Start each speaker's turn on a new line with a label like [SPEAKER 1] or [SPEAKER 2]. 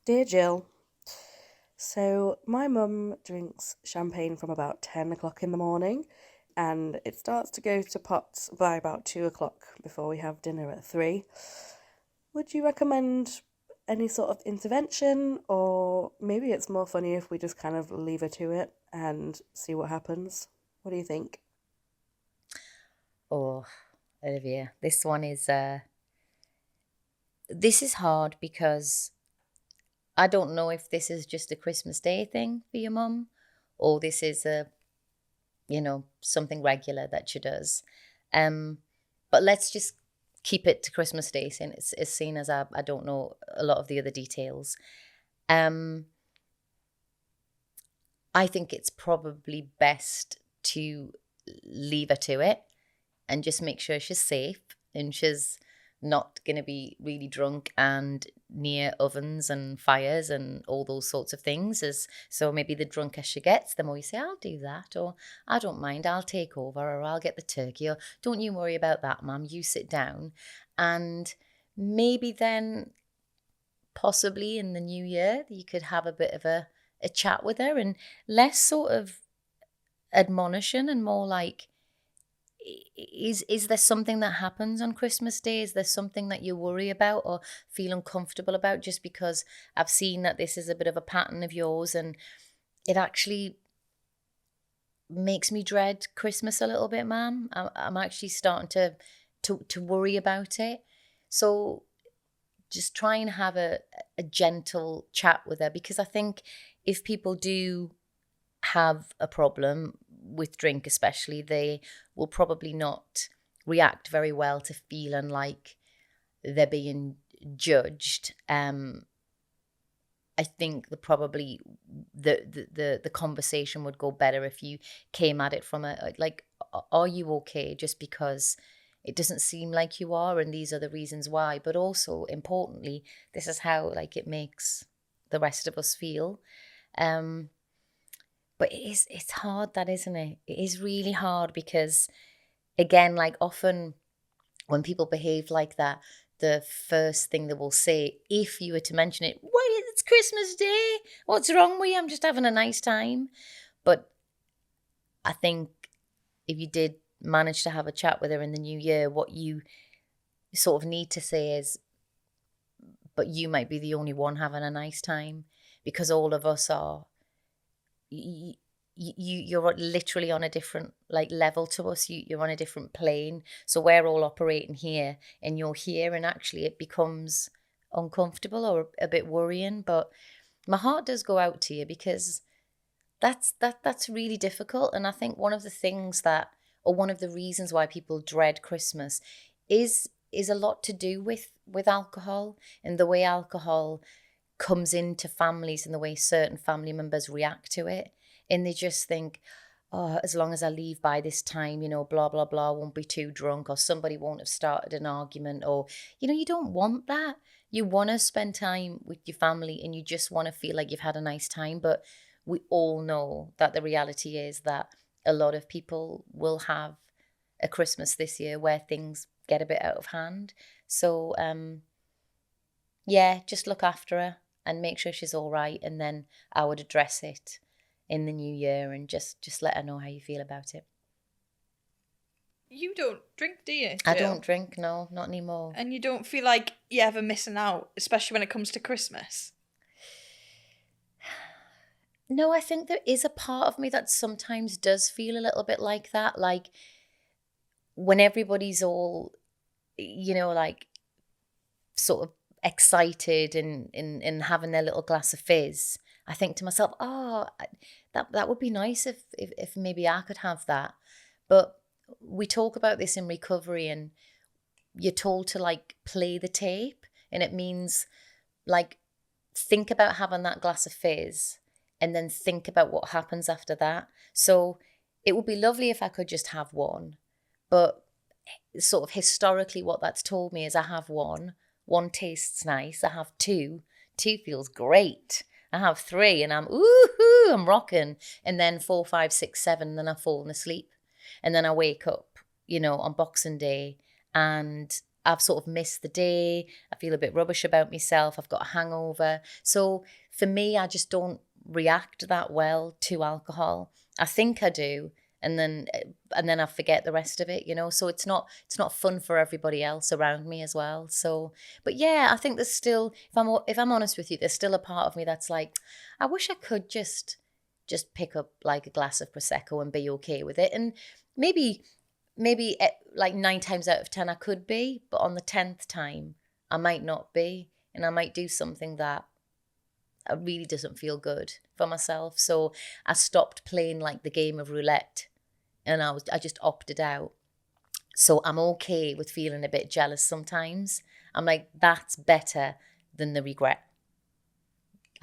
[SPEAKER 1] Dear Jill, so my mum drinks champagne from about 10 o'clock in the morning, and it starts to go to pots by about 2 o'clock before we have dinner at 3. Would you recommend any sort of intervention, or maybe it's more funny if we just kind of leave her to it and see what happens? What do you think?
[SPEAKER 2] Oh, Olivia, this is hard because I don't know if this is just a Christmas Day thing for your mum or this is something regular that she does. Um, but let's just keep it to Christmas Day since it's seen as I don't know a lot of the other details. Um, I think it's probably best to leave her to it and just make sure she's safe and she's not going to be really drunk and near ovens and fires and all those sorts of things. As so maybe the drunker she gets, the more you say, I'll do that, or I don't mind, I'll take over, or I'll get the turkey, or don't you worry about that, mum, you sit down. And maybe then possibly in the new year you could have a bit of a chat with her and less sort of admonition and more like, is there something that happens on Christmas Day? Is there something that you worry about or feel uncomfortable about? Just because I've seen that this is a bit of a pattern of yours and it actually makes me dread Christmas a little bit, ma'am. I'm actually starting to worry about it. So just try and have a gentle chat with her, because I think if people do have a problem with drink, especially, they will probably not react very well to feeling like they're being judged. I think the conversation would go better if you came at it from a like, are you okay? Just because it doesn't seem like you are, and these are the reasons why. But also importantly, this is how like it makes the rest of us feel. Um, but it's hard, that, isn't it? It is really hard because again, like often when people behave like that, the first thing they will say, if you were to mention it, why, it's Christmas Day. What's wrong with you? I'm just having a nice time. But I think if you did manage to have a chat with her in the new year, what you sort of need to say is, but you might be the only one having a nice time because all of us are. You're literally on a different like level to us. You're on a different plane, so we're all operating here and you're here, and actually it becomes uncomfortable or a bit worrying. But my heart does go out to you because that's really difficult. And I think one of the things that, or one of the reasons why people dread Christmas is a lot to do with alcohol and the way alcohol comes into families and the way certain family members react to it. And they just think, oh, as long as I leave by this time, blah, blah, blah, won't be too drunk, or somebody won't have started an argument, or, you don't want that. You want to spend time with your family and you just want to feel like you've had a nice time. But we all know that the reality is that a lot of people will have a Christmas this year where things get a bit out of hand. So, yeah, just look after her and make sure she's all right. And then I would address it in the new year and just let her know how you feel about it.
[SPEAKER 3] You don't drink, do you,
[SPEAKER 2] I
[SPEAKER 3] Jill?
[SPEAKER 2] don't drink, no, not anymore.
[SPEAKER 3] And you don't feel like you're ever missing out, especially when it comes to Christmas?
[SPEAKER 2] No, I think there is a part of me that sometimes does feel a little bit like that. Like when everybody's all, like sort of excited and having their little glass of fizz, I think to myself, oh, that would be nice if maybe I could have that. But we talk about this in recovery, and you're told to like play the tape, and it means like think about having that glass of fizz and then think about what happens after that. So it would be lovely if I could just have one, but sort of historically what that's told me is I have one tastes nice, I have two feels great, I have three and I'm ooh, I'm rocking, and then 4, 5, 6, 7, and then I've fallen asleep, and then I wake up, on Boxing Day, and I've sort of missed the day. I feel a bit rubbish about myself. I've got a hangover. So for me, I just don't react that well to alcohol. I think I do, and then I forget the rest of it, you know. So it's not fun for everybody else around me as well. So, but yeah, I think there's still, if I'm honest with you, there's still a part of me that's like, I wish I could just pick up like a glass of prosecco and be okay with it. And maybe like 9 times out of 10 I could be, but on the 10th time I might not be, and I might do something that really doesn't feel good for myself. So I stopped playing like the game of roulette, and I just opted out. So I'm okay with feeling a bit jealous sometimes. I'm like, that's better than the regret.